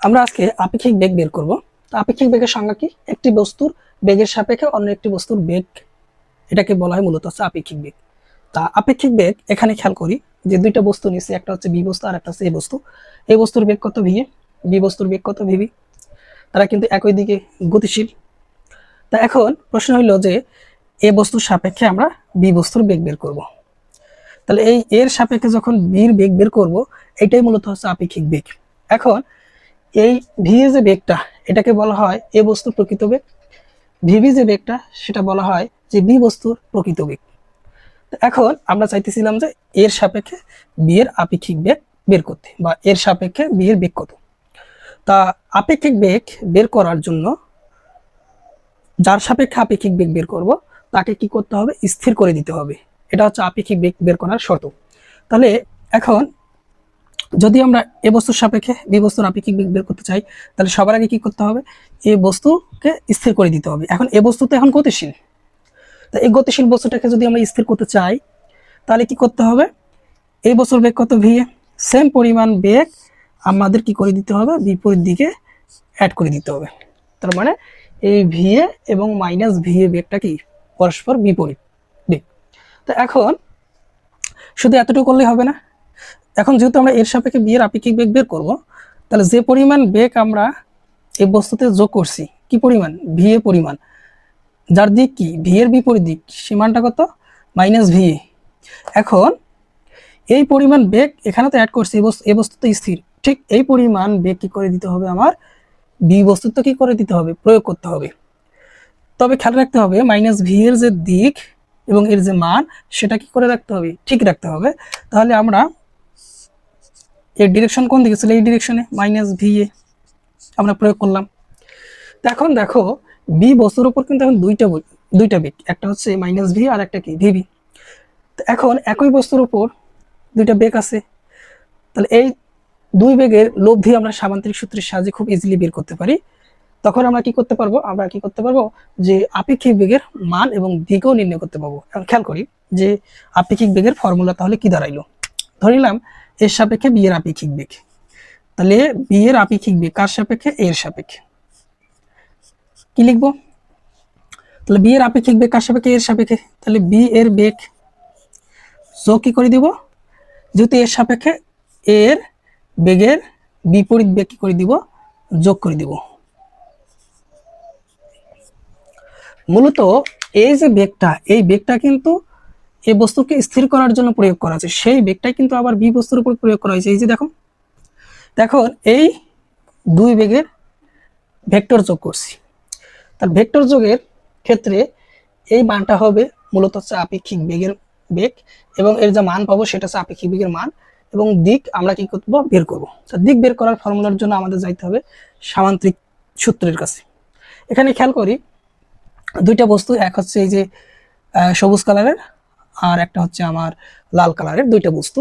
আমরা আজকে আপেক্ষিক বেগ বের করব। তো আপেক্ষিক বেগের সংজ্ঞা কি? একটি বস্তুর বেগের সাপেক্ষে অন্য একটি বস্তুর বেগ, এটাকে বলা হয় মূলত হচ্ছে আপেক্ষিক বেগ। তা আপেক্ষিক বেগ এখানে খেয়াল করি যে দুইটা বস্তু নিচ্ছে, একটা হচ্ছে বি বস্তু আর একটা হচ্ছে এ বস্তু। এই বস্তুর বেগ কত ভি, বি বস্তুর বেগ কত ভিবি, তারা কিন্তু একই দিকে গতিশীল। তা এখন প্রশ্ন হইল যে এ বস্তুর সাপেক্ষে আমরা বি বস্তুর বেগ বের করব। তাহলে এই এর সাপেক্ষে যখন বির বেগ বের করব, এটাই মূলত হচ্ছে আপেক্ষিক বেগ। এখন এই ভি যে বেগটা, এটাকে বলা হয় এ বস্তুর প্রকৃত বেগ। ভিবি যে বেগটা, সেটা বলা হয় যে বি বস্তুর প্রকৃত বেগ। এখন আমরা চাইতেছিলাম যে এর সাপেক্ষে বি এর আপেক্ষিক বেগ বের করতে, বা এর সাপেক্ষে বি এর বেগ কত। তা আপেক্ষিক বেগ বের করার জন্য যার সাপেক্ষে আপেক্ষিক বেগ বের করব তাকে কি করতে হবে? স্থির করে দিতে হবে। এটা হচ্ছে আপেক্ষিক বেগ বের করার শর্ত। তাহলে এখন যদি আমরা এ বস্তুর সাপেক্ষে বি বস্তুর আপেক্ষিক বেগ বের করতে চাই, তাহলে সবার আগে কি করতে হবে? এ বস্তুকে স্থির করে দিতে হবে। এখন এ বস্তু তো এখন গতিশীল, তো এই গতিশীল বস্তুটাকে যদি আমরা স্থির করতে চাই, তাহলে কি করতে হবে? এই বস্তুর বেগ কত ভি, সেম পরিমাণ বেগ আমাদের কি করে দিতে হবে? বিপরীত দিকে অ্যাড করে দিতে হবে। তার মানে এই ভি এ এবং মাইনাস ভি এ বেগটা কি পরস্পর বিপরীত বেগ। তো এখন শুধু এতটুকু করলেই হবে না। এখন যেহেতু আমরা এর সাপেক্ষে বি এর আপেক্ষিক বেগ বের করব, তাহলে যে পরিমাণ বেগ আমরা এই বস্তুতে যোগ করছি, কি পরিমাণ? ভি এ পরিমাণ, যার দিক কি ভি এর বিপরীত দিক, সীমানটা কত? মাইনাস ভি এ। এখন এই পরিমাণ বেগ এখানে তো অ্যাড করছি, এই বস্তু তো স্থির, ঠিক এই পরিমাণ বেগ কি করে দিতে হবে? আমার বি বস্তু তো কি করে দিতে হবে? প্রয়োগ করতে হবে। তবে খেয়াল রাখতে হবে মাইনাস ভি এর যে দিক এবং এর যে মান, সেটা কি করে রাখতে হবে? ঠিক রাখতে হবে। তাহলে আমরা এর ডিরেকশন কোন দিকে ছিল? এই ডিরেকশনে মাইনাস ভি এ আমরা প্রয়োগ করলাম। তো এখন দেখো বি বস্তুর উপর কিন্তু এখন দুইটা বেগ, একটা হচ্ছে মাইনাস ভি আর একটা কি ভিবি। তো এখন একই বস্তুর উপর দুইটা বেগ আছে, তাহলে এই দুই বেগের লব্ধি আমরা সামান্তরিক সূত্রের সাহায্যে খুব ইজিলি বের করতে পারি। তখন আমরা কি করতে পারবো? আমরা কি করতে পারবো যে আপেক্ষিক বেগের মান এবং দিকও নির্ণয় করতে পারবো। এখন খেয়াল করি যে আপেক্ষিক বেগের ফর্মুলা তাহলে কি দাঁড়াইলো। ধরে নিলাম এর সাপেক্ষে বি এর আপেক্ষিক বেগ, তাহলে বি এর আপেক্ষিক বেগ কার সাপেক্ষে? এর সাপেক্ষে। কি লিখবো? তাহলে বি এর আপেক্ষিক বেগ কার সাপেক্ষে? এর সাপেক্ষে। তাহলে বি এর বেগ যোগ কি করে দিব? যেহেতু এর সাপেক্ষে এর বেগের বিপরীত বেগ কি করে দিব? যোগ করে দিব। মূলত এই যে বেগটা, এই বেগটা কিন্তু এই বস্তুকে স্থির করার জন্য প্রয়োগ করা আছে, সেই বেগটাই কিন্তু আবার বি বস্তুর উপর প্রয়োগ করা হয়েছে। এই যে দেখো, দেখুন এই দুই বেগের ভেক্টর যোগ করছি। তার ভেক্টর যোগের ক্ষেত্রে এই মানটা হবে মূলত হচ্ছে আপেক্ষিক বেগের বেগ, এবং এর যে মান পাবো সেটা হচ্ছে আপেক্ষিক বেগের মান, এবং দিক আমরা কি করবো? বের করবো। দিক বের করার ফর্মুলার জন্য আমাদের যাইতে হবে সামান্তরিক সূত্রের কাছে। এখানে খেয়াল করি দুইটা বস্তু, এক হচ্ছে এই যে সবুজ কালারের, আর একটা হচ্ছে আমার লাল কালারের। দুইটা বস্তু,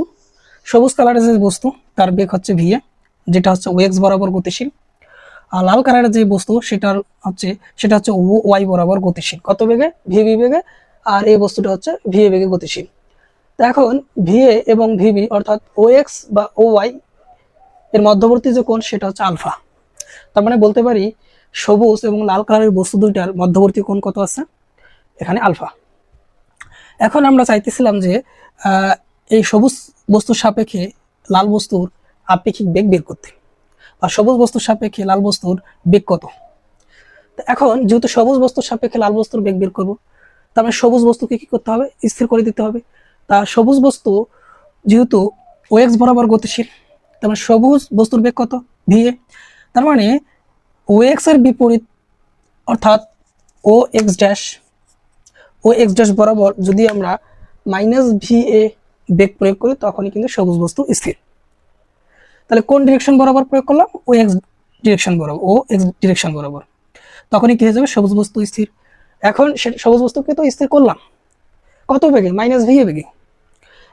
সবুজ কালারের যে বস্তু তার বেগ হচ্ছে ভি এ, যেটা হচ্ছে ওএক্স বরাবর গতিশীল। আর লাল কালারের যে বস্তু সেটা হচ্ছে ও ওয়াই বরাবর গতিশীল। কত বেগে? ভিবি বেগে। আর এই বস্তুটা হচ্ছে ভিএ বেগে গতিশীল। তো এখন ভিএ এবং ভিবি অর্থাৎ ও এক্স বা ও ওয়াই এর মধ্যবর্তী যে কোণ সেটা হচ্ছে আলফা। তার মানে বলতে পারি সবুজ এবং লাল কালারের বস্তু দুইটার মধ্যবর্তী কোণ কত আছে? এখানে আলফা। এখন আমরা চাইতেছিলাম যে এই সবুজ বস্তুর সাপেক্ষে লাল বস্তুর আপেক্ষিক বেগ বের করতে, আর সবুজ বস্তুর সাপেক্ষে লাল বস্তুর বেগ কত। এখন যেহেতু সবুজ বস্তুর সাপেক্ষে লাল বস্তুর বেগ বের করবো, তার মানে সবুজ বস্তুকে কি করতে হবে? স্থির করে দিতে হবে। তা সবুজ বস্তু যেহেতু ও এক্স বরাবর গতিশীল, তার মানে সবুজ বস্তুর বেগ কত? ভি এ। তার মানে ও এক্স এর বিপরীত অর্থাৎ ও এক্স ড্যাশ বরাবর যদি আমরা মাইনাস ভি এ বেগ প্রয়োগ করি, তখনই কিন্তু সবুজ বস্তু স্থির। তাহলে কোন ডিরেকশন বরাবর প্রয়োগ করলাম? ও এক্স ডিরেকশন বরাবর, তখনই কি হয়ে যাবে? সবুজ বস্তু স্থির। এখন সবুজ বস্তুকে তো স্থির করলাম কত বেগে? মাইনাস ভি এ বেগে।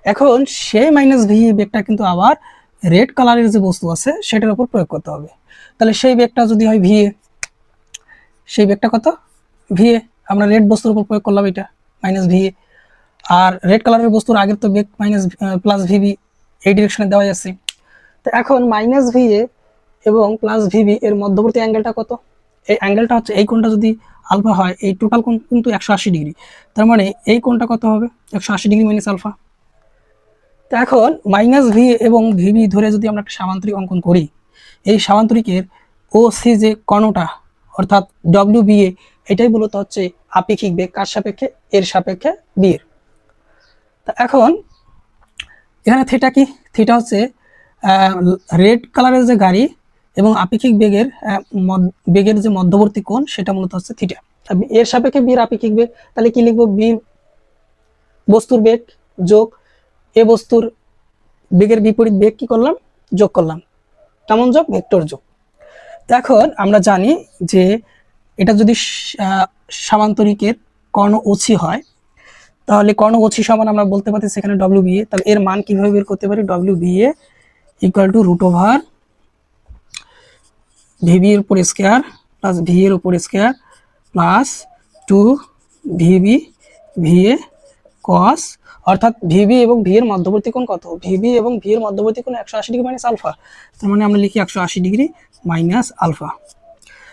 এখন সেই মাইনাস ভি এ বেগটা কিন্তু আবার রেড কালারের যে বস্তু আছে সেটার উপর প্রয়োগ করতে হবে। তাহলে সেই বেগটা যদি হয় ভি এ, সেই বেগটা কত? V A. আমরা রেড বস্তুর উপর প্রয়োগ করলাম এটা মাইনাস ভি এ, আর রেড কালারের বস্তুর আগের তো বেগ মাইনাস প্লাস ভিবি এই ডিরেকশনে দেওয়া আছে। তো এখন মাইনাস ভি এ এবং প্লাস ভিবি এর মধ্যবর্তী অ্যাঙ্গেলটা কত? এই অ্যাঙ্গেলটা হচ্ছে এই কোণটা যদি আলফা হয়, এই টোটাল কোণ কিন্তু 180 ডিগ্রি, তার মানে এই কোণটা কত হবে? 180 ডিগ্রি মাইনাস আলফা। তো এখন মাইনাস ভি এবং ভিবি ধরে যদি আমরা একটা সামান্তরিক অঙ্কন করি, এই সামান্তরিকের ও সি যে কর্ণটা অর্থাৎ ডব্লিউ বি এ, এটাই মূলত হচ্ছে আপেক্ষিক বেগ কার সাপেক্ষে? এর সাপেক্ষে বি এর। তা এখন এখানে থিটা কি? থিটা হচ্ছে রেড কালারের যে গাড়ি এবং আপেক্ষিক বেগের বেগের যে মধ্যবর্তী কোণ, সেটা মূলত হচ্ছে থিটা। এর সাপেক্ষে বি এর আপেক্ষিক বেগ, তাহলে কি লিখবো? বি বস্তুর বেগ যোগ এ বস্তুর বেগের বিপরীত বেগ কি করলাম? যোগ করলাম। কেমন যোগ? ভেক্টর যোগ। তো এখন আমরা জানি যে এটা যদি সামান্তরিকের কর্ণ ওছি হয়, তাহলে কর্ণ ওছি সমান আমরা বলতে পারি সেখানে ডব্লিউ বি এ। তাহলে এর মান কিভাবে বের করতে পারি? W B A equal to root over V B এর উপর স্কোয়ার প্লাস ভি এর উপর square plus 2 V B V A cos, অর্থাৎ ভিবি এবং ভি এর মধ্যবর্তী কোণ কত? ভিবি এবং ভি এর মধ্যবর্তী কোণ 180 ডিগ্রি মাইনাস আলফা, তার মানে আমরা লিখি 180 ডিগ্রি মাইনাস আলফা।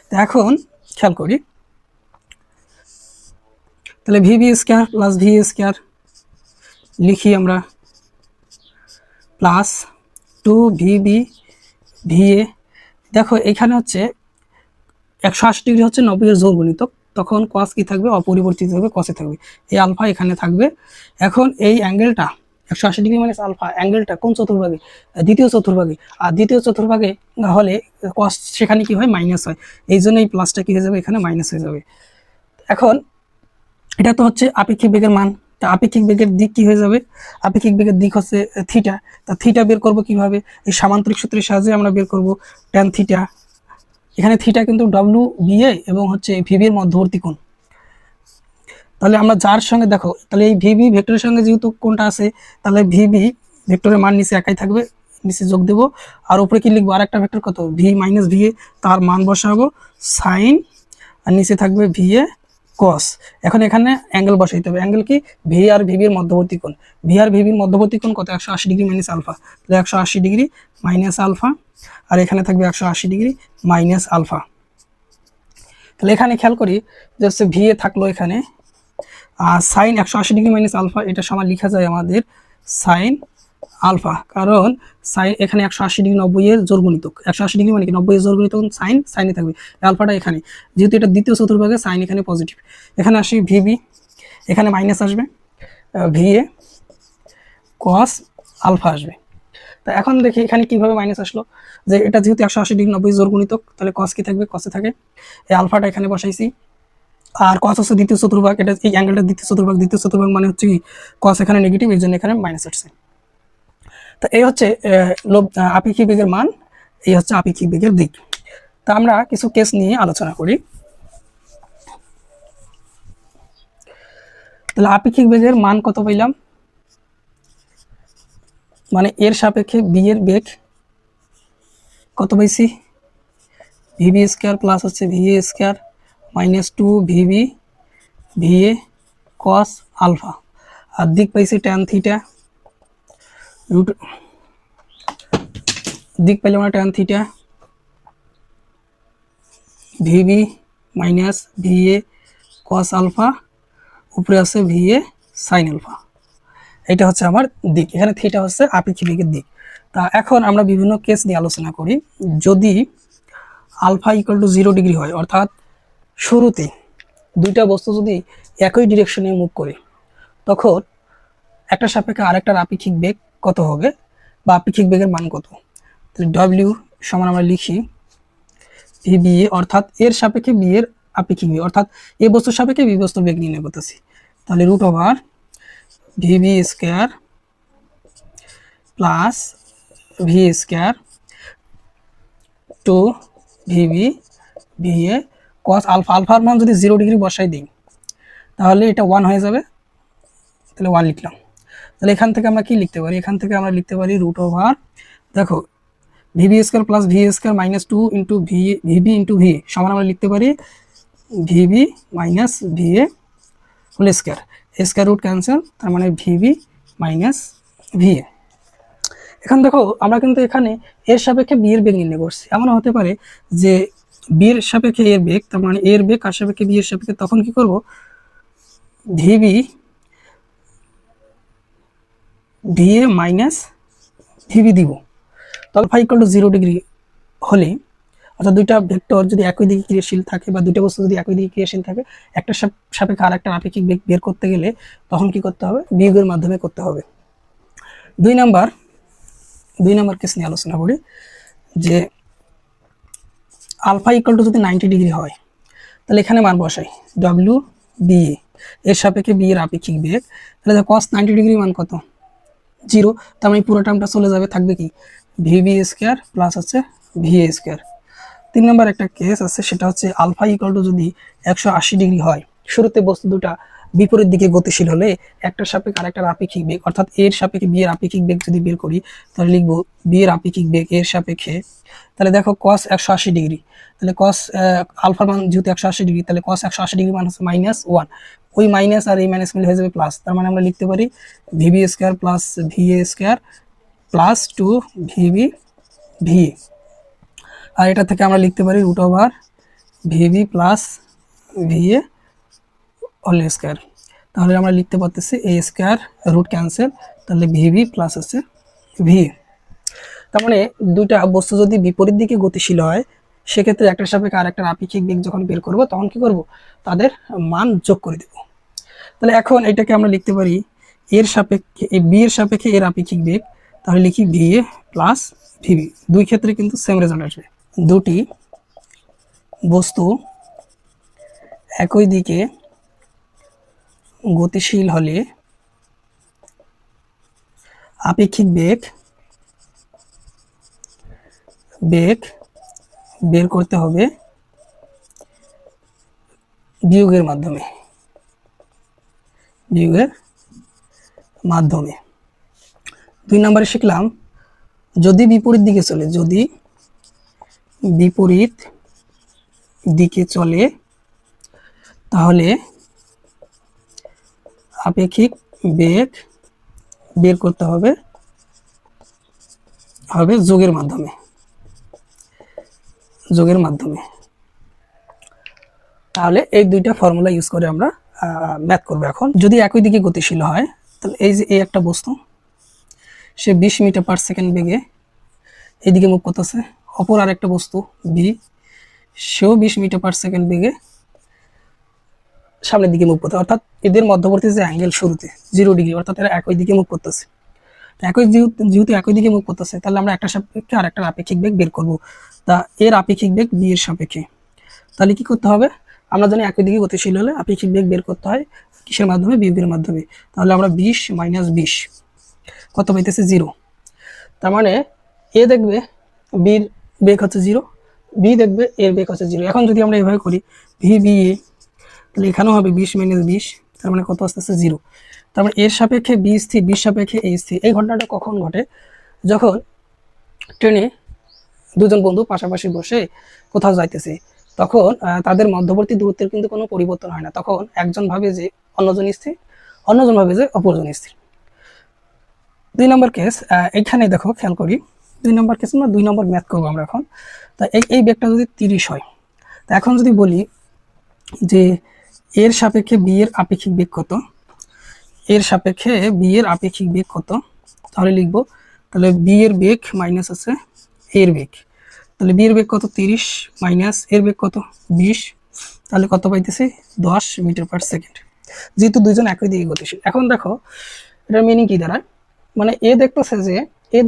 তো এখন খেয়াল করি, তাহলে VB square plus V square লিখি আমরা প্লাস 2 ভিবি ভি এ। দেখো এখানে হচ্ছে 180 ডিগ্রি হচ্ছে 90 এর জোর গুণিতক, তখন কস কি থাকবে? অপরিবর্তিত হবে, কসে থাকবে। এই আলফা এখানে থাকবে। এখন এই অ্যাঙ্গেলটা 180 ডিগ্রি মাইনাস আলফা অ্যাঙ্গেলটা কোন চতুর্ভাগে? দ্বিতীয় চতুর্ভাগে। আর দ্বিতীয় চতুর্ভাগে হলে কস সেখানে কি হয়? মাইনাস হয়। এই জন্য এই প্লাসটা কি হয়ে যাবে? এখানে মাইনাস হয়ে যাবে। এখন এটা তো হচ্ছে আপেক্ষিক বেগের মান, তা আপেক্ষিক বেগের দিক কি হয়ে যাবে? আপেক্ষিক বেগের দিক হচ্ছে থিটা। তা থিটা বের করব কিভাবে? এই সামান্তরিক সূত্রের সাহায্যে আমরা বের করব ট্যান থিটা। এখানে থিটা কিন্তু ডব্লিউ বিএ এবং হচ্ছে ভিবি এর মধ্যবর্তী কোণ। তাহলে আমরা যার সঙ্গে দেখো, তাহলে এই ভিবি ভেক্টরের সঙ্গে যেহেতু কোণটা আছে, তাহলে ভিবি ভেক্টরের মান নিচে একাই থাকবে, নিচে যোগ দেবো। আর উপরে কি লিখবো? আর একটা ভেক্টর কত? ভি মাইনাস ভিএ, তার মান বসাবো সাইন, আর নিচে থাকবে ভিএ কস। এখন এখানে অ্যাঙ্গেল বসাইতে হবে। অ্যাঙ্গেল কি? ভি আর ভিবির মধ্যবর্তী কোণ। ভি আর ভিবির মধ্যবর্তী কোণ কত? 180 ডিগ্রি মাইনাস আলফা। তাহলে 180 ডিগ্রি মাইনাস আলফা, আর এখানে থাকবে 180 ডিগ্রি মাইনাস আলফা। তাহলে এখানে খেয়াল করি যে হচ্ছে ভি এ থাকলো এখানে, আর সাইন 180 ডিগ্রি মাইনাস আলফা, এটা সমান লেখা যায় আমাদের সাইন আলফা, কারণ সাইন এখানে 180 ডিগ্রি 90 এর জোর গুণিতক। 180 ডিগ্রি মানে কি? 90 এর জোর গুণিতক, সাইন সাইনে থাকবে, আলফাটা এখানে, যেহেতু এটা দ্বিতীয় চতুর্ভাগে সাইন এখানে পজিটিভ। এখানে আসি ভিবি, এখানে মাইনাস আসবে, ভিএ কস আলফা আসবে। তা এখন দেখি এখানে কিভাবে মাইনাস আসলো, যে এটা যেহেতু 180 ডিগ্রি 90 জোর গুণিতক, তাহলে কস কি থাকবে? কসে থাকে। এই আলফাটা এখানে বসাইছি, আর কস হচ্ছে দ্বিতীয় চতুর্ভাগ, এটা এই অ্যাঙ্গেলটা দ্বিতীয় চতুর্ভাগ। দ্বিতীয় চতুর্ভাগ মানে হচ্ছে কি? কস এখানে নেগেটিভ, এই জন্য এখানে মাইনাস আসছে। তো এই হচ্ছে আপেক্ষিক বেগের মান, এই হচ্ছে আপেক্ষিক বেগের দিক। তা আমরা কিছু কেস নিয়ে আলোচনা করি। তাহলে আপেক্ষিক বেগের মান কত পাইলাম? মানে এর সাপেক্ষে বি এর বেগ কত পাইছি? ভিবি স্কোয়ার প্লাস হচ্ছে V A square minus 2 V B V A cos alpha, আর দিক পাইছি ট্যান থিটা রুট, দিক পাইলাম আমরা tan theta V B minus V A cos alpha, উপরে আছে ভিএ সাইন আলফা। এটা হচ্ছে আমার দিক। এখানে থিটা হচ্ছে আপেক্ষিক বেগের দিক। তা এখন আমরা বিভিন্ন কেস নিয়ে আলোচনা করি। যদি আলফা ইকুয়াল টু 0 ডিগ্রি হয়, অর্থাৎ শুরুতে দুইটা বস্তু যদি একই ডিরেকশনে মুভ করে, তখন একটা সাপেক্ষে আরেকটার আপেক্ষিক বেগ কত হবে, বা আপেক্ষিক বেগের মান কত? তাহলে ডব্লিউ সমান আমরা লিখি ভিবি, অর্থাৎ এর সাপেক্ষে বি এর আপেক্ষিক বেগ, অর্থাৎ এ বস্তুর সাপেক্ষে বি বস্তুর বেগ নির্ণয় করতেছি। তাহলে root over V B square plus V square 2 V B V A cos alpha. আলফার মান যদি 0 ডিগ্রি বসাই দিই, তাহলে এটা 1 হয়ে যাবে, তাহলে 1 লিখলাম। তাহলে এখান থেকে আমরা কি লিখতে পারি? এখান থেকে আমরা লিখতে পারি রুট ওভার, দেখো V B square plus V square minus 2 into V B into V সমান আমরা লিখতে পারি V B minus V A whole square, square root cancel, তার মানে ভিবি মাইনাস ভিএ। এখন দেখো আমরা কিন্তু এখানে এর সাপেক্ষে বি এর বেগ নির্ণয় করছি। এমন হতে পারে যে বি এর সাপেক্ষে এর বেগ, তার মানে এর বেগ কার সাপেক্ষে বি এর সাপেক্ষে, তখন কি করব ভিবি ভি এ মাইনাস ভিবি দিব। তবে ফাই ইকুয়াল টু 0 ডিগ্রি হলে, অর্থাৎ দুইটা ভেক্টর যদি একই দিকে ক্রিয়াশীল থাকে বা দুইটা বস্তু যদি একই দিকে ক্রিয়াশীল থাকে, একটা সাপেক্ষে আর একটা আপেক্ষিক বেগ বের করতে গেলে তখন কি করতে হবে, বিয়োগের মাধ্যমে করতে হবে। দুই নাম্বার কেস নিয়ে আলোচনা করি যে আলফা ইকুয়াল টু যদি 90 ডিগ্রি হয়, তাহলে এখানে মান বসাই ডব্লিউ বি এর সাপেক্ষে বি এর আপেক্ষিক বেগ, তাহলে কস 90 ডিগ্রি মান কত, 0। তার মানে পুরো টার্মটা চলে যাবে, থাকবে কি ভিবি স্কোয়ার প্লাস হচ্ছে ভি এ স্কোয়ার। 3 নম্বর একটা কেস আছে, সেটা হচ্ছে আলফা ইকুয়াল টু যদি 180 ডিগ্রি হয়, শুরুতে বস্তু দুটা বিপরীত দিকে গতিশীল হলে একটার সাপেক্ষে আরেকটার আপেক্ষিক বেগ, অর্থাৎ এর সাপেক্ষে বি এর আপেক্ষিক বেগ যদি বের করি, তাহলে লিখবো বি এর আপেক্ষিক বেগ এর সাপেক্ষে। তাহলে দেখো কস 180 ডিগ্রি, তাহলে কস আলফার মান যেহেতু 180 ডিগ্রি, তাহলে কস 180 ডিগ্রি মান হচ্ছে -1, ওই মাইনাস আর এই মাইনাস মিলে হয়ে যাবে প্লাস। তার মানে আমরা লিখতে পারি V B square plus V A square plus 2 V B V, আর এটা থেকে আমরা লিখতে পারি root over V B plus V A whole square. তাহলে আমরা লিখতে পারতেছি এ স্কোয়ার, রুট ক্যান্সেল, তাহলে ভিবি প্লাস হচ্ছে ভি। তার মানে দুইটা বস্তু যদি বিপরীত দিকে গতিশীল হয়, সেক্ষেত্রে একটার সাপেক্ষে আর একটা আপেক্ষিক বেগ যখন বের করব, তখন কি করব, তাদের মান যোগ করে দেব। তাহলে এখন এটাকে আমরা লিখতে পারি এর সাপেক্ষে বি এর সাপেক্ষে এর আপেক্ষিক বেগ, তাহলে লিখি ভি এ প্লাস ভিবি। দুই ক্ষেত্রে কিন্তু সেম রেজাল্ট আসবে। দুটি বস্তু একই দিকে গতিশীল হলে আপেক্ষিক বেগ বের করতে হবে বিয়োগের মাধ্যমে। 2 নম্বরে শিখলাম যদি বিপরীত দিকে চলে, যদি বিপরীত দিকে চলে তাহলে আপেক্ষিক বেগ বের করতে হবে যোগের মাধ্যমে। তাহলে এই দুইটা ফর্মুলা ইউজ করে আমরা ম্যাথ করব। এখন যদি একই দিকে গতিশীল হয়, তাহলে এই যে এই একটা বস্তু, সে 20 মিটার পার সেকেন্ড বেগে এইদিকে মুভ করতেছে, অপর আর একটা বস্তু বি, সেও 20 মিটার পার সেকেন্ড বেগে সামনের দিকে মুভ করতে, অর্থাৎ এদের মধ্যবর্তী যে অ্যাঙ্গেল শুরুতে 0 ডিগ্রি, অর্থাৎ এরা একই দিকে মুভ করতেছে। যেহেতু একই দিকে মুভ করতেছে, তাহলে আমরা একটা সাপেক্ষে আর একটা আপেক্ষিক বেগ বের করব। তা এর আপেক্ষিক বেগ বি এর সাপেক্ষে, তাহলে কি করতে হবে, আমরা জানি একই দিকে গতিশীল হলে আপেক্ষিক বেগ বের করতে হয় কিসের মাধ্যমে, বিয়োগের মাধ্যমে। তাহলে আমরা 20 মাইনাস 20 কত পাইতেছে 0। তার মানে এ দেখবে বির বেগ হচ্ছে 0, বি দেখবে এর বেগ হচ্ছে 0। এখন যদি আমরা এভাবে করি ভি বি এ, তাহলে এখানেও হবে 20 মাইনাস 20, তার মানে কত আসতেছে 0। তার মানে এর সাপেক্ষে বি স্থির, বির সাপেক্ষে এ স্থির। এই ঘটনাটা কখন ঘটে, যখন ট্রেনে দুজন বন্ধু পাশাপাশি বসে কোথাও যাইতেছে, তখন তাদের মধ্যবর্তী দূরত্বের কিন্তু কোনো পরিবর্তন হয় না। তখন একজন ভাবে যে অন্যজন স্থির, অন্যজন ভাবে যে অপরজন স্থির। 2 নম্বর কেস, এইখানে দেখো খেয়াল করি 2 নম্বর কেস, আমরা 2 নম্বর ম্যাথ করবো আমরা এখন। তা এই বেগটা যদি 30 হয়, তা এখন যদি বলি যে এর সাপেক্ষে বি এর আপেক্ষিক বেগ কত, এর সাপেক্ষে বি এর আপেক্ষিক বেগ কত, তাহলে লিখবো তাহলে বি এর বেগ মাইনাস আছে এর বেগ, তাহলে বি এর বেগ কত 30 মাইনাস এর বেগ কত 20, তাহলে কত পাইতেছি 10 মিটার পার সেকেন্ড। যেহেতু দুইজন একই দিকে গতিশীল, এখন দেখো এটার মিনিং কি দাঁড়ায়, মানে এ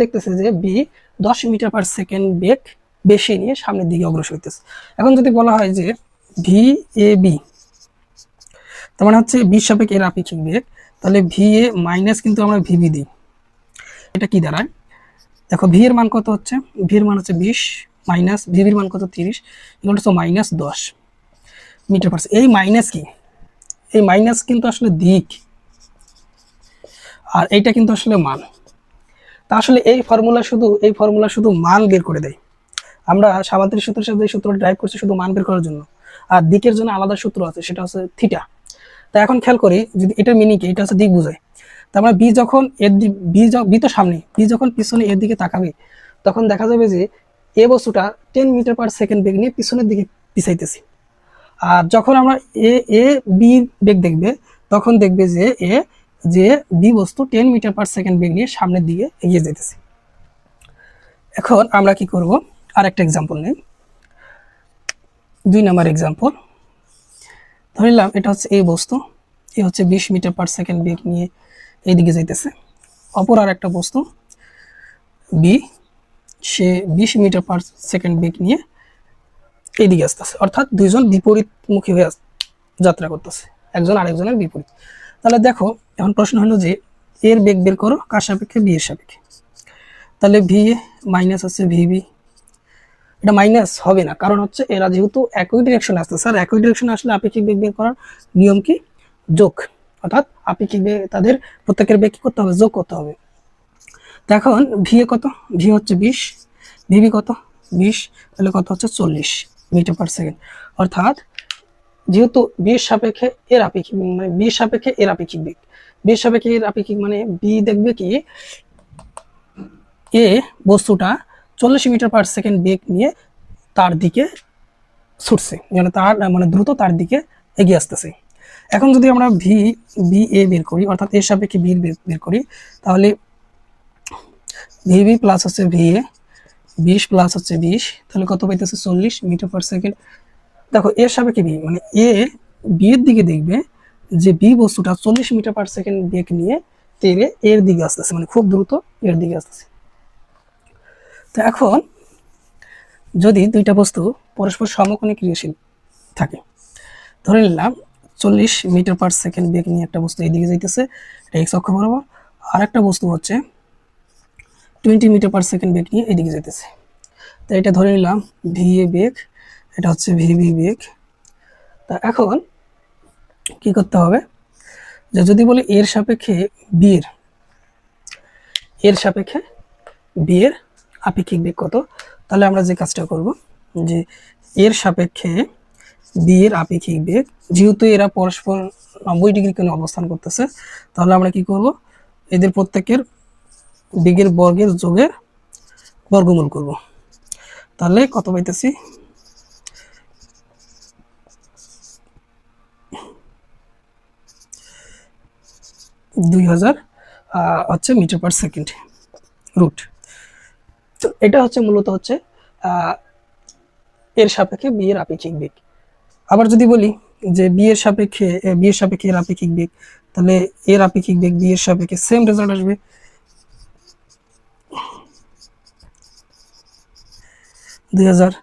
দেখতেছে যে বি 10 মিটার পার সেকেন্ড বেগ বেশি নিয়ে সামনের দিকে অগ্রসর হইতেছে। এখন যদি বলা হয় যে ভি এ বি, তার মানে হচ্ছে বি সাপেক্ষে এর আপেক্ষিক বেগ, তাহলে ভি এ মাইনাস কিন্তু আমরা ভিবি দিই, এটা কি দাঁড়ায়, দেখো ভি এর মান কত হচ্ছে, ভি এর মান হচ্ছে 20 মাইনাস ভিবির মান কত 30, এগুলো হচ্ছে -10 মিটার পার সেকেন্ড। এই মাইনাস কি, এই মাইনাস কিন্তু আসলে দিক, আর এইটা কিন্তু আসলে মান। তা আসলে এই ফর্মুলা শুধু মান বের করে দেয়। আমরা সামান্তরিক সূত্রের সাথে এই সূত্রটা ড্রাইভ করছি শুধু মান বের করার জন্য, আর দিকের জন্য আলাদা সূত্র আছে, সেটা হচ্ছে থিটা। তা এখন খেয়াল করি যদি এটার মিনিং কি, এটা হচ্ছে দিক বোঝায়। তার মানে বি যখন বি তো সামনে, বি যখন পিছনে এর দিকে তাকাবে তখন দেখা যাবে যে এ বস্তুটা 10 মিটার পার সেকেন্ড বেগ নিয়ে পিছনের দিকে পিছাইতেছে। আর যখন আমরা এ এ বি বেগ দেখবে তখন দেখবে যে যে বি বস্তু 10 মিটার পার সেকেন্ড বেগ নিয়ে সামনের দিকে এগিয়ে যেতেছে। এখন আমরা কি করব, আরেকটা এক্সাম্পল নেই। 2 নম্বর এক্সাম্পল, ধরে নিলাম এটা হচ্ছে এই বস্তু, এ হচ্ছে 20 মিটার পার সেকেন্ড বেগ নিয়ে এইদিকে যাইতেছে। অপর আর একটা বস্তু বি, সে 20 মিটার পার সেকেন্ড বেগ নিয়ে এইদিকে আসতেছে, অর্থাৎ দুইজন বিপরীতমুখী হয়ে যাত্রা করতেছে, একজন আরেকজনের বিপরীত। তাহলে দেখো এখন প্রশ্ন হলো যে এর বেগ বের করো কার সাপেক্ষে, বি এর সাপেক্ষে। তাহলে ভি এ মাইনাস হচ্ছে ভিবি, এটা মাইনাস হবে না, কারণ হচ্ছে এরা যেহেতু একই ডিরেকশনে আসতেছে, আর একই ডিরেকশনে আসলে আপেক্ষিক বেগ বের করার নিয়ম কি, যোগ, অর্থাৎ আপেক্ষিক বেগ তাদের প্রত্যেকের বেগ কি করতে হবে, যোগ করতে হবে। তো এখন ভি এ কত, ভি হচ্ছে 20, ভিবি কত 20, তাহলে কত হচ্ছে 40 মিটার পার সেকেন্ড। অর্থাৎ যেহেতু বিয়ের সাপেক্ষে এর আপেক্ষিক, মানে বিয়ের সাপেক্ষে এর আপেক্ষিক বেগ, বিয়ের সাপেক্ষে এর আপেক্ষিক মানে বি দেখবে কি এ বস্তুটা 40 মিটার পার সেকেন্ড বেগ নিয়ে তার দিকে ছুটছে, মানে তার মানে দ্রুত তার দিকে এগিয়ে আসতেছে। এখন যদি আমরা বি এ বের করি, অর্থাৎ এর সাপেক্ষে বি বের করি, তাহলে ভিবি প্লাস হচ্ছে ভি এ 20 প্লাস হচ্ছে 20, তাহলে কত পাইতেছে 40 মিটার পার সেকেন্ড। দেখো এর সাপেক্ষে বি মানে এ বি এর দিকে দেখবে যে বি বস্তুটা 40 মিটার পার সেকেন্ড বেগ নিয়ে তেরে এর দিকে আসতেছে, মানে খুব দ্রুত এর দিকে আসতেছে। তো এখন যদি দুইটা বস্তু পরস্পর সমকোণে ক্রিয়াশীল থাকে, ধরে নিলাম 40 মিটার পার সেকেন্ড বেগ নিয়ে একটা বস্তু এইদিকে যাইতেছে, এটা এক্স অক্ষ বরাবর, আর একটা বস্তু হচ্ছে 20 মিটার পার সেকেন্ড বেগ নিয়ে এইদিকে যাইতেছে। তো এটা ধরে নিলাম ভি এ বেগ, এটা হচ্ছে ভিবি বেগ। তা এখন কি করতে হবে, যে যদি বলি এর সাপেক্ষে বি এর সাপেক্ষে বি এর আপেক্ষিক বেগ কত, তাহলে আমরা যে কাজটা করব যে এর সাপেক্ষে বি এর আপেক্ষিক বেগ, যেহেতু এরা পরস্পর 90 ডিগ্রি কোণে অবস্থান করতেছে, তাহলে আমরা কি করব, এদের প্রত্যেকের বেগের বর্গের যোগের বর্গমূল করব। তাহলে কত পাইতেছি, 2000 হচ্ছে মিটার পার সেকেন্ড রুট। তো এটা হচ্ছে মূলত হচ্ছে এর সাপেক্ষে বি এর আপেক্ষিক বেগ। আবার যদি বলি যে বি এর সাপেক্ষে এর আপেক্ষিক বেগ, তাহলে এর আপেক্ষিক বেগ বি এর সাপেক্ষে সেম রেজাল্ট আসবে, 2000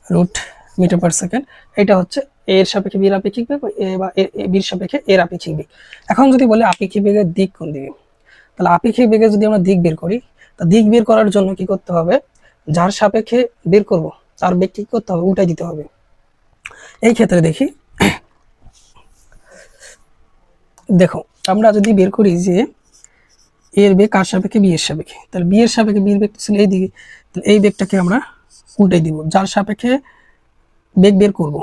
রুট মিটার পার সেকেন্ড। এটা হচ্ছে এর সাপেক্ষে বি এর আপেক্ষিক বেগ বা বির সাপেক্ষে এর আপেক্ষিক বেগ। এখন যদি বলে আপেক্ষিক বেগের দিক কোন দিকে, তাহলে আপেক্ষিক বেগে যদি আমরা দিক বের করি, তা দিক বের করার জন্য কি করতে হবে, যার সাপেক্ষে বের করব তার বেগ কি করতে হবে, উল্টাই দিতে হবে। এই ক্ষেত্রে দেখি, দেখো আমরা যদি বের করি যে এর বেগ কার সাপেক্ষে, বি এর সাপেক্ষে, তাহলে বি এর সাপেক্ষে বি এর বেগ ছিল এইদিকে, তাহলে এই বেগটাকে আমরা উল্টাই দিব, যার সাপেক্ষে বেগ বের করব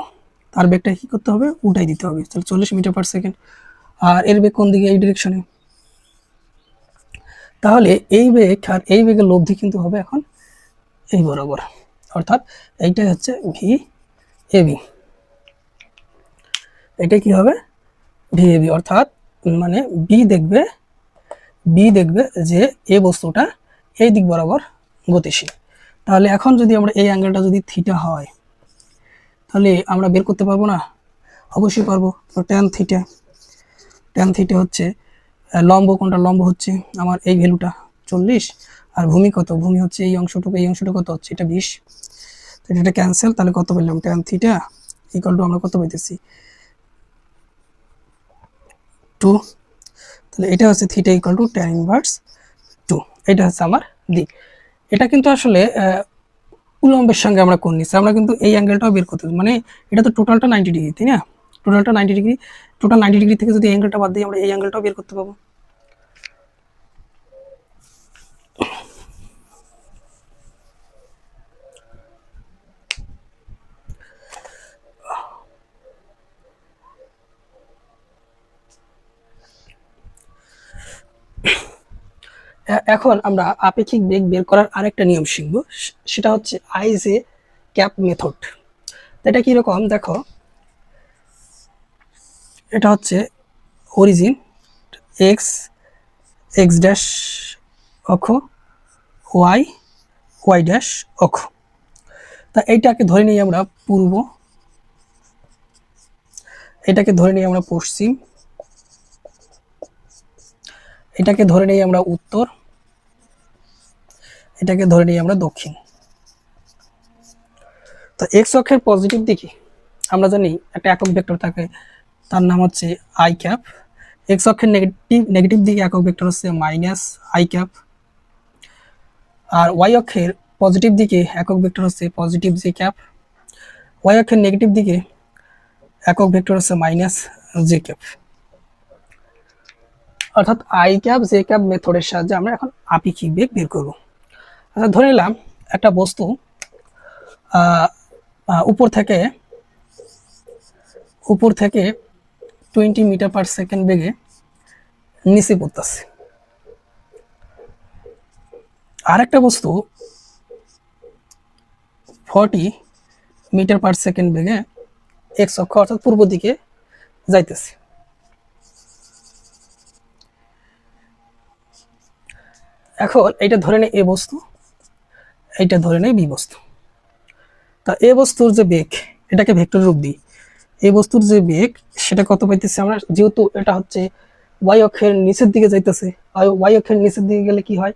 তার বেগটা কি করতে হবে, উল্টাই দিতে হবে। তাহলে 40 মিটার পার সেকেন্ড, আর এর বেগ কোন দিকে, এই ডিরেকশনে। তাহলে এই বেগ আর এই বেগের লব্ধি কিন্তু হবে এখন এই বরাবর, অর্থাৎ এইটাই হচ্ছে ভি এ বি, এটা কি হবে ভি এ বি, অর্থাৎ মানে বি দেখবে যে এই বস্তুটা এই দিক বরাবর গতিশীল। তাহলে এখন যদি আমরা এই অ্যাঙ্গেলটা যদি থিটা হয়, তাহলে আমরা বের করতে পারবো না, অবশ্যই পারবো। তো ট্যান থিটা হচ্ছে লম্ব, কোনটা লম্ব হচ্ছে আমার এই ভ্যালুটা 40, আর ভূমি কত, ভূমি হচ্ছে এই অংশটুকু, এই অংশটা কত হচ্ছে এটা 20, তো এটা ক্যান্সেল, তাহলে কত পেলাম, ট্যান থিটা ইকুয়াল টু আমরা কত পাইতেছি 2, তাহলে এটা হচ্ছে theta equal to tan inverse 2, এটা হচ্ছে আমার দিক। এটা কিন্তু আসলে উলম্বের সঙ্গে আমরা কোণ নিচ্ছি, আমরা কিন্তু এই অ্যাঙ্গেলটাও বের করতে, মানে এটা তো টোটালটা 90 ডিগ্রি, তাই না, টোটালটা 90 ডিগ্রি, টোটাল 90 ডিগ্রি থেকে যদি এই অ্যাঙ্গেলটা বাদ দিই আমরা এই অ্যাঙ্গেলটাও বের করতে পারবো। এখন আমরা আপেক্ষিক বেগ বের করার আরেকটা নিয়ম শিখব, সেটা হচ্ছে আই জে ক্যাপ মেথড। এটা কিরকম দেখো, এটা হচ্ছে অরিজিন এক্স, এক্স ড্যাশ অক্ষ, ওয়াই, ওয়াই ড্যাশ অক্ষ। তা এইটাকে ধরে নিই আমরা পূর্ব, এটাকে ধরে নিই আমরা পশ্চিম, এটাকে ধরে নিই আমরা উত্তর, এটাকে ধরে নিই আমরা দক্ষিণ। তো এক্স অক্ষের পজিটিভ দিকে আমরা জানি একটা একক ভেক্টর থাকে, তার নাম হচ্ছে আই ক্যাপ। এক্স অক্ষের নেগেটিভ দিকে একক ভেক্টর হচ্ছে মাইনাস আই ক্যাপ। আর ওয়াই অক্ষের পজিটিভ দিকে একক ভেক্টর হচ্ছে পজিটিভ জে ক্যাপ। ওয়াই অক্ষের নেগেটিভ দিকে একক ভেক্টর হচ্ছে মাইনাস জে ক্যাপ। অর্থাৎ আই ক্যাপ জে ক্যাপ মেথডের সাহায্যে আমরা এখন আপেক্ষিক বেগ বের করব। আচ্ছা, ধরে নিলাম একটা বস্তু উপর থেকে 20 মিটার পার সেকেন্ড বেগে নিচে পড়তেছে। আর একটা বস্তু 40 মিটার পার সেকেন্ড বেগে এক্স অক্ষ অর্থাৎ পূর্ব দিকে যাইতেছে। এখন এইটা ধরে নেই এ বস্তু, এইটা ধরে নেই বি বস্তু। তা এ বস্তুর যে বেগ, এটাকে ভেক্টর রূপ দিই, এই বস্তুর যে বেগ সেটা কত পাইতেছে আমরা, যেহেতু এটা হচ্ছে ওয়াই অক্ষের নিচের দিকে যাইতেছে, ওয়াই অক্ষের নিচের দিকে গেলে কি হয়,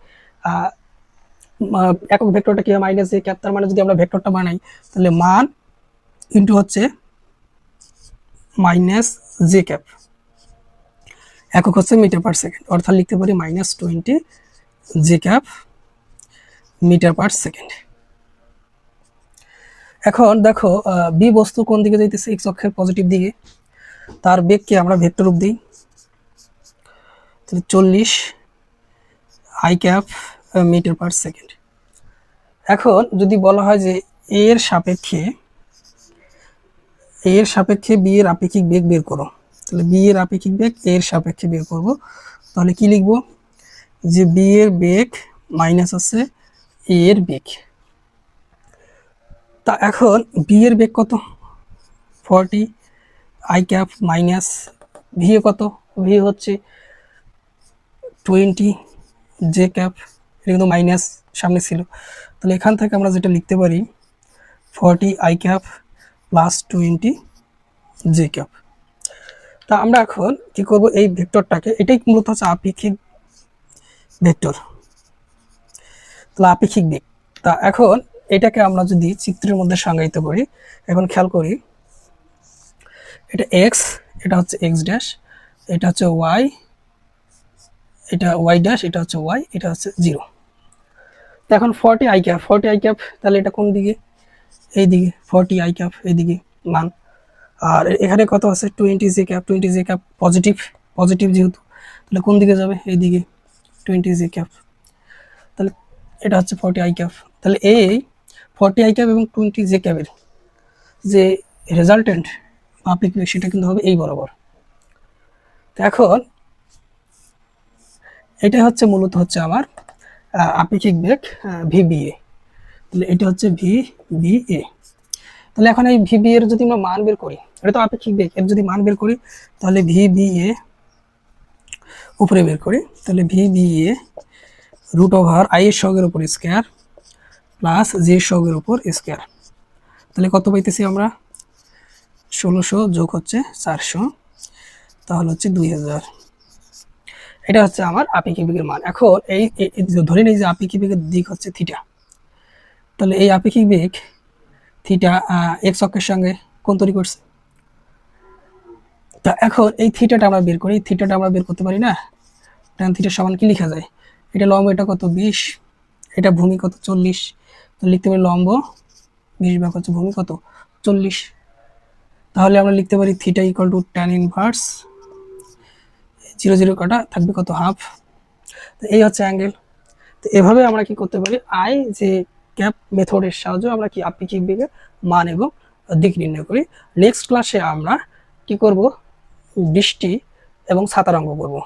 একক ভেক্টরটা কি হয় মাইনাস জে ক্যাপ। তার মানে যদি আমরা ভেক্টরটা বানাই তাহলে মান ইন্টু হচ্ছে মাইনাস জে ক্যাপ, একক হচ্ছে মিটার পার সেকেন্ড, অর্থাৎ লিখতে পারি -20 J cap metre per second. এখন দেখো বি বস্তু কোন দিকে যাইতেছে, এক্স অক্ষের পজিটিভ দিকে, তার বেগকে আমরা ভেক্টর রূপ দিই, 40 I cap metre per second. এখন যদি বলা হয় যে এর সাপেক্ষে বি এর আপেক্ষিক বেগ বের করো, তাহলে বি এর আপেক্ষিক বেগ এর সাপেক্ষে বের করব, তাহলে কি লিখব যে বি এর বেগ মাইনাস আছে এ এর বেগ। তা এখন বি এর বেগ কত, 40 আই ক্যাপ মাইনাস ভি এ কত, ভি হচ্ছে 20 জে ক্যাপ, এটা কিন্তু মাইনাস সামনে ছিল, তাহলে এখান থেকে আমরা যেটা লিখতে পারি 40 I cap plus 20 J cap. তা আমরা এখন কি করব, এই ভেক্টরটাকে, এটাই মূলত হচ্ছে আপেক্ষিক ভেক্টর, তাহলে আপেক্ষিক বেগ। তা এখন এটাকে আমরা যদি চিত্রের মধ্যে সংজ্ঞায়িত করি, এখন খেয়াল করি, এটা এক্স, এটা হচ্ছে এক্স ড্যাশ, এটা হচ্ছে ওয়াই, এটা ওয়াই ড্যাশ, এটা হচ্ছে ওয়াই, এটা হচ্ছে 0। তো এখন 40 আই ক্যাপ, তাহলে এটা কোন দিকে, এই দিকে, 40 আই ক্যাপ এইদিকে মান। আর এখানে কত আছে 20 জে ক্যাপ, পজিটিভ যেহেতু, তাহলে কোন দিকে যাবে, এইদিকে 20 জে ক্যাপ, তাহলে এটা হচ্ছে 40 আই ক্যাপ। তাহলে এই 40 আই ক্যাপ এবং 20 জে ক্যাপের যে রেজাল্টেন্ট আপেক্ষিক বেগ সেটা কিন্তু হবে এই বরাবর। তো এখন এটা হচ্ছে মূলত হচ্ছে আমার আপেক্ষিক বেগ ভিবিএ, তাহলে এটা হচ্ছে ভিবিএ। তাহলে এখন এই ভিবি এর যদি আমরা মান বের করি, এটা তো আপেক্ষিক বেগ, এর যদি মান বের করি তাহলে ভিবিএ উপরে বের করি, তাহলে ভিবিএ রুট ওভার আই এর সহগের উপর স্কয়ার প্লাস জে সহগের উপর স্কয়ার, তাহলে কত পাইতেছি আমরা 1600 যোগ হচ্ছে 400, তাহলে হচ্ছে 2000। এটা হচ্ছে আমার আপেক্ষিক বেগের মান। এখন এই ধরে নিই যে আপেক্ষিক বেগের দিক হচ্ছে থিটা, তাহলে এই আপেক্ষিক বেগ থিটা এক্স অক্ষের সঙ্গে কোণ তৈরি করছে। তা এখন এই থিটাটা আমরা বের করি, থিটাটা আমরা বের করতে পারি না, tan থিটা সমান কি লেখা যায়, এটা লম্ব, এটা কত 20, এটা ভূমি কত 40, তো লিখতে পারি লম্ব 20 ভাগ হচ্ছে ভূমি কত 40, তাহলে আমরা লিখতে পারি theta equal to tan inverse 0 0 কাটা থাকবে কত হাফ, তো এই হচ্ছে অ্যাঙ্গেল। তো এভাবে আমরা কি করতে পারি, আই যে ক্যাপ মেথডের সাহায্যে আমরা কি আপেক্ষিক বেগের মান এবং দিক নির্ণয় করি। নেক্সট ক্লাসে আমরা কি করব, বৃষ্টি এবং ছাতার অঙ্ক করব।